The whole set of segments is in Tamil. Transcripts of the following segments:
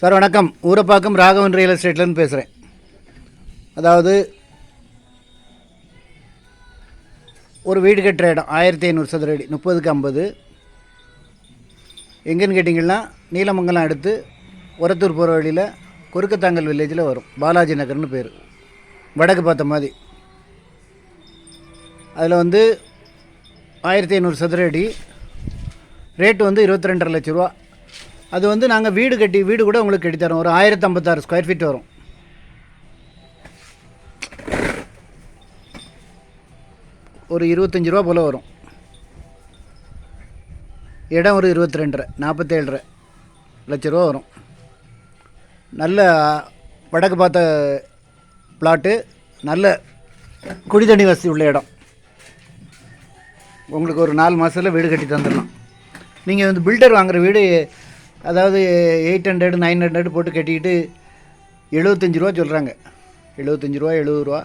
சார் வணக்கம். ஊரப்பாக்கம் ராகவன் ரியல் எஸ்டேட்லேருந்து பேசுகிறேன். அதாவது ஒரு வீடு கட்டுற இடம் 1500 சதுர அடி, 30க்கு 50. எங்கேன்னு கேட்டிங்கன்னா நீலமங்கலம் அடுத்து ஒரத்தூர் போகிற வழியில் குறுக்கத்தாங்கல் வில்லேஜில் வரும். பாலாஜி நகர்னு பேர், வடக்கு பார்த்த மாதிரி. அதில் 1500 சதுர அடி, ரேட்டு 22.5 லட்ச ரூபா. அது நாங்கள் வீடு கூட உங்களுக்கு கட்டித்தரோம். ஒரு 1056 ஸ்கொயர் ஃபீட் வரும். ஒரு 25 ரூபா போல் வரும். இடம் ஒரு 22.5 47.5 லட்ச ரூபா வரும். நல்ல வடக்கு பார்த்த பிளாட்டு, நல்ல குடித்தண்ணி வசதி உள்ள இடம். உங்களுக்கு ஒரு 4 மாதத்தில் வீடு கட்டி தந்துடலாம். நீங்கள் பில்டர் வாங்குகிற வீடு, அதாவது 800 900 போட்டு கட்டிக்கிட்டு 75 ரூபா சொல்கிறாங்க. 75 ரூபா 70 ரூபா.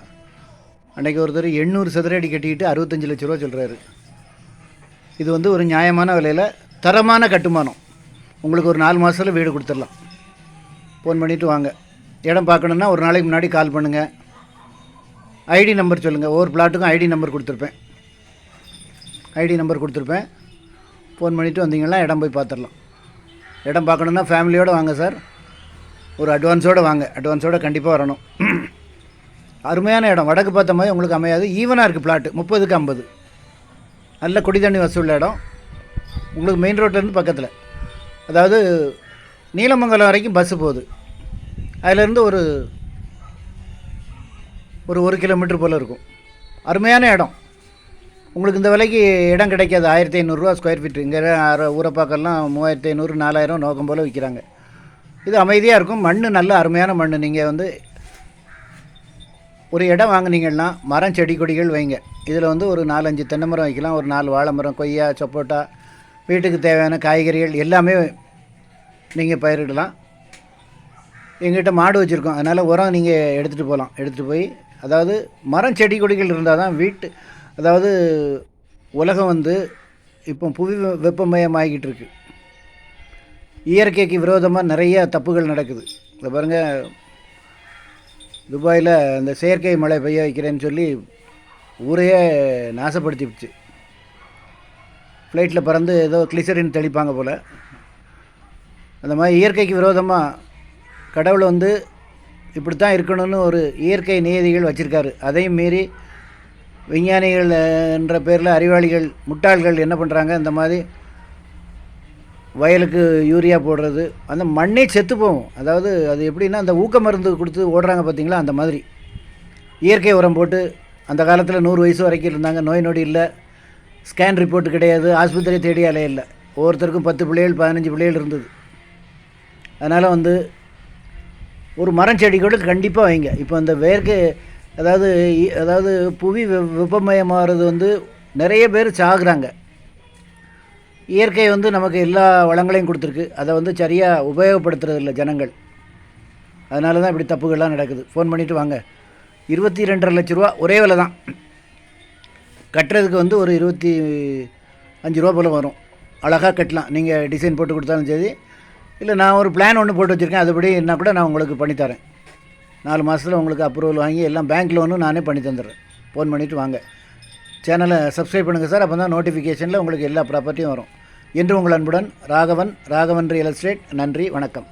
அன்றைக்கி ஒருத்தர் 800 சதுர அடி கட்டிக்கிட்டு 65 லட்ச ரூபா சொல்கிறாரு. இது ஒரு நியாயமான விலையில் தரமான கட்டுமானம். உங்களுக்கு ஒரு 4 மாதத்தில் வீடு கொடுத்துடலாம். ஃபோன் பண்ணிவிட்டு வாங்க. இடம் பார்க்கணுன்னா ஒரு நாளைக்கு முன்னாடி கால் பண்ணுங்கள். ஐடி நம்பர் சொல்லுங்கள். ஒவ்வொரு பிளாட்டுக்கும் ஐடி நம்பர் கொடுத்துருப்பேன். ஃபோன் பண்ணிவிட்டு வந்தீங்கன்னா இடம் போய் பார்த்துடலாம். இடம் பார்க்கணுன்னா ஃபேமிலியோடு வாங்க சார். ஒரு அட்வான்ஸோடு வாங்க. அட்வான்ஸோடு கண்டிப்பாக வரணும். அருமையான இடம். வடக்கு பார்த்த மாதிரி உங்களுக்கு அமையாது. ஈவனாக இருக்குது பிளாட்டு. 30க்கு 50. நல்ல குடித்தண்ணி வசதி உள்ள இடம். உங்களுக்கு மெயின் ரோட்லேருந்து பக்கத்தில், அதாவது நீலமங்கலம் வரைக்கும் பஸ்ஸு போகுது. அதிலேருந்து ஒரு 1 கிலோமீட்டர் போல் இருக்கும். அருமையான இடம். உங்களுக்கு இந்த விலைக்கு இடம் கிடைக்காது. 1500 ரூபா ஸ்கொயர் ஃபீட். இங்கே ஊரப்பாக்கெல்லாம் 3500 4000 நோக்கம் போல் விற்கிறாங்க. இது அமைதியாக இருக்கும். மண் நல்ல அருமையான மண். நீங்கள் ஒரு இடம் வாங்கினீங்கன்னா மரம் செடி கொடிகள் வைங்க. இதில் ஒரு 4-5 தென்னை மரம் வைக்கலாம். ஒரு 4 வாழை மரம், கொய்யா, சப்போட்டா, வீட்டுக்கு தேவையான காய்கறிகள் எல்லாமே நீங்கள் பயிரிடலாம். எங்கிட்ட மாடு வச்சுருக்கோம். அதனால் உரம் நீங்கள் எடுத்துகிட்டு போகலாம். எடுத்துகிட்டு போய், அதாவது மரம் செடி கொடிகள் இருந்தால் தான் அதாவது உலகம் இப்போ புவி வெப்பமயமாகிட்டு இருக்கு. இயற்கைக்கு விரோதமாக நிறைய தப்புகள் நடக்குது. இதை பாருங்கள், துபாயில் அந்த செயற்கை மழை பெய்ய வைக்கிறேன்னு சொல்லி ஊரையே நாசப்படுத்திடுச்சு. ஃப்ளைட்டில் பறந்து ஏதோ கிளிசரின் தெளிப்பாங்க போல். அந்த மாதிரி இயற்கைக்கு விரோதமாக கடவுள் இப்படித்தான் இருக்கணும்னு ஒரு இயற்கை நியதிகள் வச்சுருக்காரு. அதையும் மீறி விஞ்ஞானிகள் என்ற பேரில் அறிவாளிகள், முட்டாள்கள் என்ன பண்ணுறாங்க, இந்த மாதிரி வயலுக்கு யூரியா போடுறது. அந்த மண்ணே செத்து போகும். அதாவது அது எப்படின்னா, அந்த ஊக்க மருந்து கொடுத்து ஓடுறாங்க பார்த்தீங்களா, அந்த மாதிரி இயற்கை உரம் போட்டு. அந்த காலத்தில் 100 வயசு வரைக்கும் இருந்தாங்க. நோய் நொடி இல்லை. ஸ்கேன் ரிப்போர்ட் கிடையாது. ஆஸ்பத்திரி தேடி அலைய இல்லை. ஒவ்வொருத்தருக்கும் 10 பிள்ளைகள் 15 பிள்ளைகள் இருந்தது. அதனால் ஒரு மரம் செடி கூட கண்டிப்பாக வைங்க. இப்போ அந்த அதாவது புவி வெப்பமயமாகிறது நிறைய பேர் சாகுறாங்க. இயற்கை நமக்கு எல்லா வளங்களையும் கொடுத்துருக்கு. அதை சரியாக உபயோகப்படுத்துறதில்ல ஜனங்கள். அதனால தான் இப்படி தப்புகள்லாம் நடக்குது. ஃபோன் பண்ணிவிட்டு வாங்க. 22.5 லட்ச ரூபா ஒரே விலை தான். கட்டுறதுக்கு ஒரு 25 ரூபா போல் வரும். அழகாக கட்டலாம். நீங்கள் டிசைன் போட்டு கொடுத்தாலும் சரி, இல்லை நான் ஒரு பிளான் ஒன்று போட்டு வச்சுருக்கேன், அதுபடி என்ன கூட நான் உங்களுக்கு பண்ணித்தரேன். 4 மாதத்தில் உங்களுக்கு அப்ரூவல் வாங்கி எல்லாம் பேங்க் லோனும் நானே பண்ணி தந்துடுறேன். ஃபோன் பண்ணிவிட்டு வாங்க. சேனலை சப்ஸ்கிரைப் பண்ணுங்கள் சார். அப்போ தான் நோட்டிஃபிகேஷனில் உங்களுக்கு எல்லா ப்ராப்பர்ட்டியும் வரும். என்று உங்கள் அன்புடன் ராகவன் ரியல் எஸ்டேட். நன்றி, வணக்கம்.